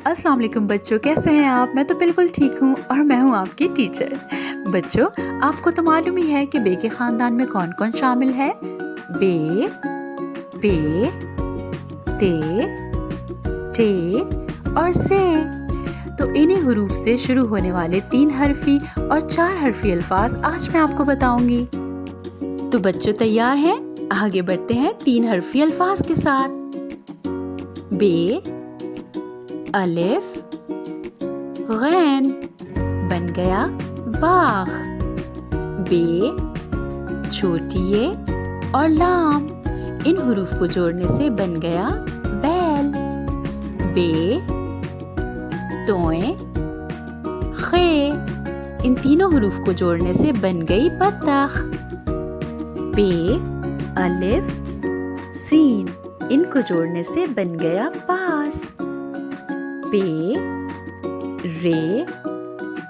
अस्सलाम वालेकुम बच्चों, कैसे हैं आप? मैं तो बिल्कुल ठीक हूँ और मैं हूँ आपकी टीचर। बच्चों, आपको तो मालूम ही है कि बे के ख़ानदान में कौन कौन शामिल है। बे, पे, ते, टे और से। तो इन्हीं हुरूफ से शुरू होने वाले 3 हरफी और 4 हरफी अल्फाज आज मैं आपको बताऊंगी। तो बच्चों तैयार हैं? आगे बढ़ते हैं 3 हरफी अल्फाज के साथ। बे, अलिफ, गैन बन गया बाग। बे, छोटी ये और लाम इन हुरूफ को जोड़ने से बन गया बैल। बे, तोए, खे इन तीनों हुरूफ को जोड़ने से बन गई बत्तख। पे, अलिफ, सीन इनको जोड़ने से बन गया पास। पे, रे,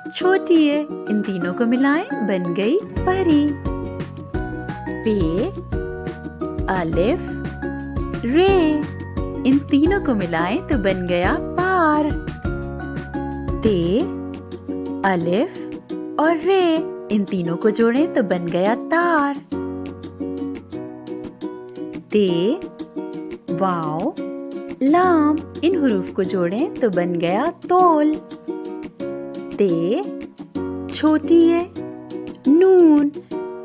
छोटी है इन तीनों को मिलाएं बन गई परी। पे, अलिफ, रे इन तीनों को मिलाएं तो बन गया पार। ते, अलिफ और रे इन तीनों को जोड़ें तो बन गया तार। ते, वाव, लाम इन हुरूफ को जोड़ें तो बन गया तोल। ते, छोटी है, नून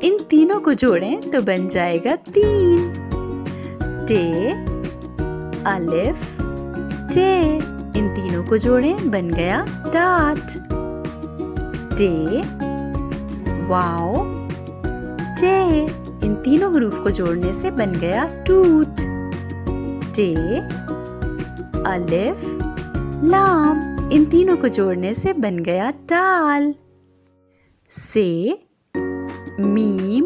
इन तीनों को जोड़ें तो बन जाएगा तीन। टे, अलिफ, टे इन तीनों को जोड़ें बन गया टाट। टे, वाव, टे इन तीनों हुरूफ को जोड़ने से बन गया टूट। टे, अलिफ, लाम इन तीनों को जोड़ने से बन गया टाल। से, मीम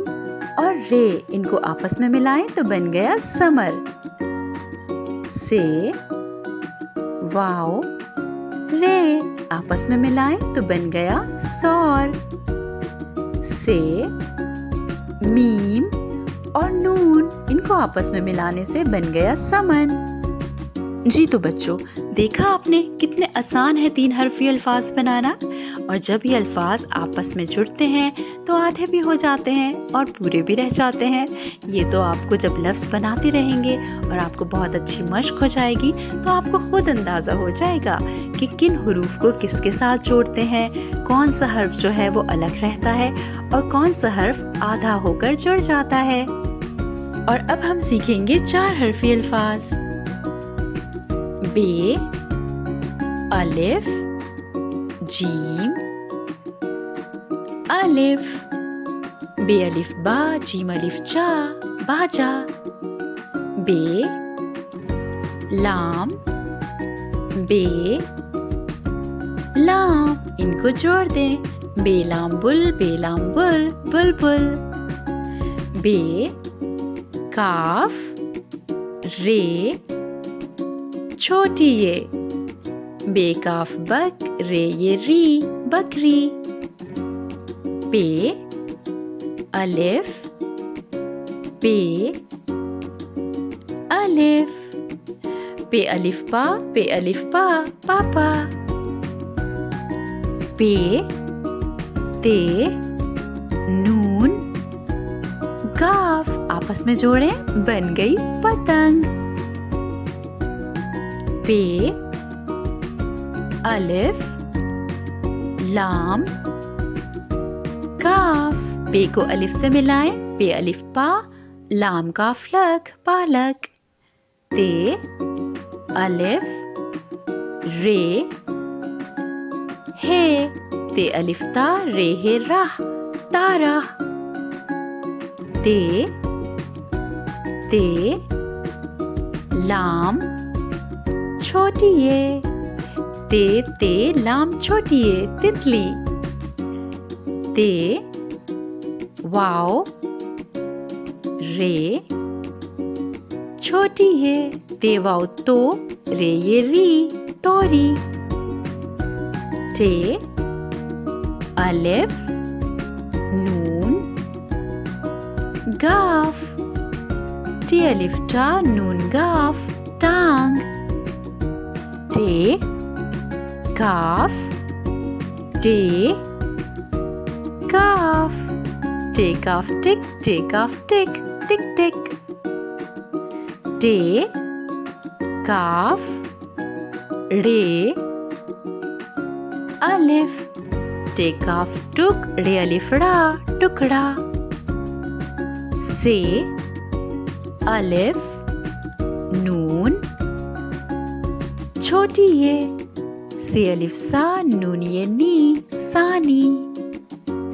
और रे इनको आपस में मिलाएं तो बन गया समर। से, वाव, रे आपस में मिलाएं तो बन गया सौर। से, मीम और नून इनको आपस में मिलाने से बन गया समन। जी तो बच्चों, देखा आपने कितने आसान है 3 हरफी अल्फाज बनाना। और जब ये अल्फाज आपस में जुड़ते हैं तो आधे भी हो जाते हैं और पूरे भी रह जाते हैं। ये तो आपको जब लफ्ज़ बनाते रहेंगे और आपको बहुत अच्छी मश्क हो जाएगी तो आपको खुद अंदाज़ा हो जाएगा कि किन हुरूफ को किसके साथ जोड़ते हैं, कौन सा हर्फ जो है वो अलग रहता है और कौन सा हर्फ आधा होकर जुड़ जाता है। और अब हम सीखेंगे 4 हरफी अल्फाज। बे, अलिफ, जीम, अलिफ। बे अलिफ बा, जीम अलिफ जा, बाजा। बे, लाम, बे, लाम इनको जोड़ दें। बे लाम बुल, बे लाम बुल, बुलबुल। बे, काफ, रे, छोटी ये। बेकाफ बक, रे ये री, बकरी। पे, अलिफ, पे, अलिफ। पे अलिफ पा, पे अलिफ पा, पापा। पे, ते, नून, गाफ आपस में जोड़ें बन गई पतंग। पे, अलिफ, लाम, काफ। पे को अलिफ से मिलाएं, पे अलिफ पा, लाम काफ लक, पालक। ते, अलिफ, रे, हे। ते अलिफ ता, रे हे राह, तारा। ते, लाम, छोटी ये। ते लाम छोटी ये, तितली। ते, वाव, रे, छोटी है। ते वाव तो, रे ये री, तोरी। टे, अलिफ, नून, गाफ। टे अलिफ टा, नून गाफ, टांग। टे, काफ, टे, काफ, टेक ऑफ टिक, टेक ऑफ टिक, टिक टिक, टे, काफ, रे, अलिफ, टेक ऑफ टुक, रे अलिफ रा, टुकड़ा, से, अलिफ, नून, छोटी ये, से अलिफ सा, नून ये नी, सानी,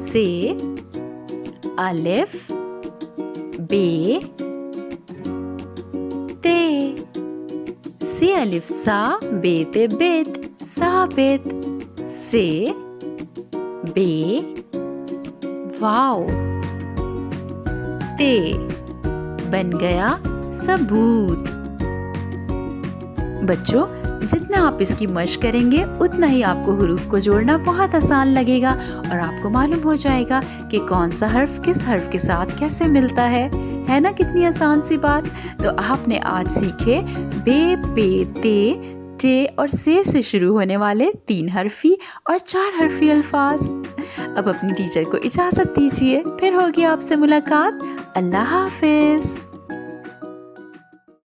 से, अलिफ, बे, ते, से अलिफ सा, बे ते बेत, साबित, से, बे, वाओ, ते, बन गया सबूत। बच्चों, जितना आप इसकी मशक करेंगे उतना ही आपको हुरूफ को जोड़ना बहुत आसान लगेगा और आपको मालूम हो जाएगा कि कौन सा हर्फ किस हर्फ के साथ कैसे मिलता है ना कितनी आसान सी बात। तो आपने आज सीखे बे, पे, ते, टे और से शुरू होने वाले 3 हरफी और 4 हरफी अल्फाज। अब अपनी टीचर को इजाज़त दीजिए, फिर होगी आपसे मुलाकात। अल्लाह हाफिज़।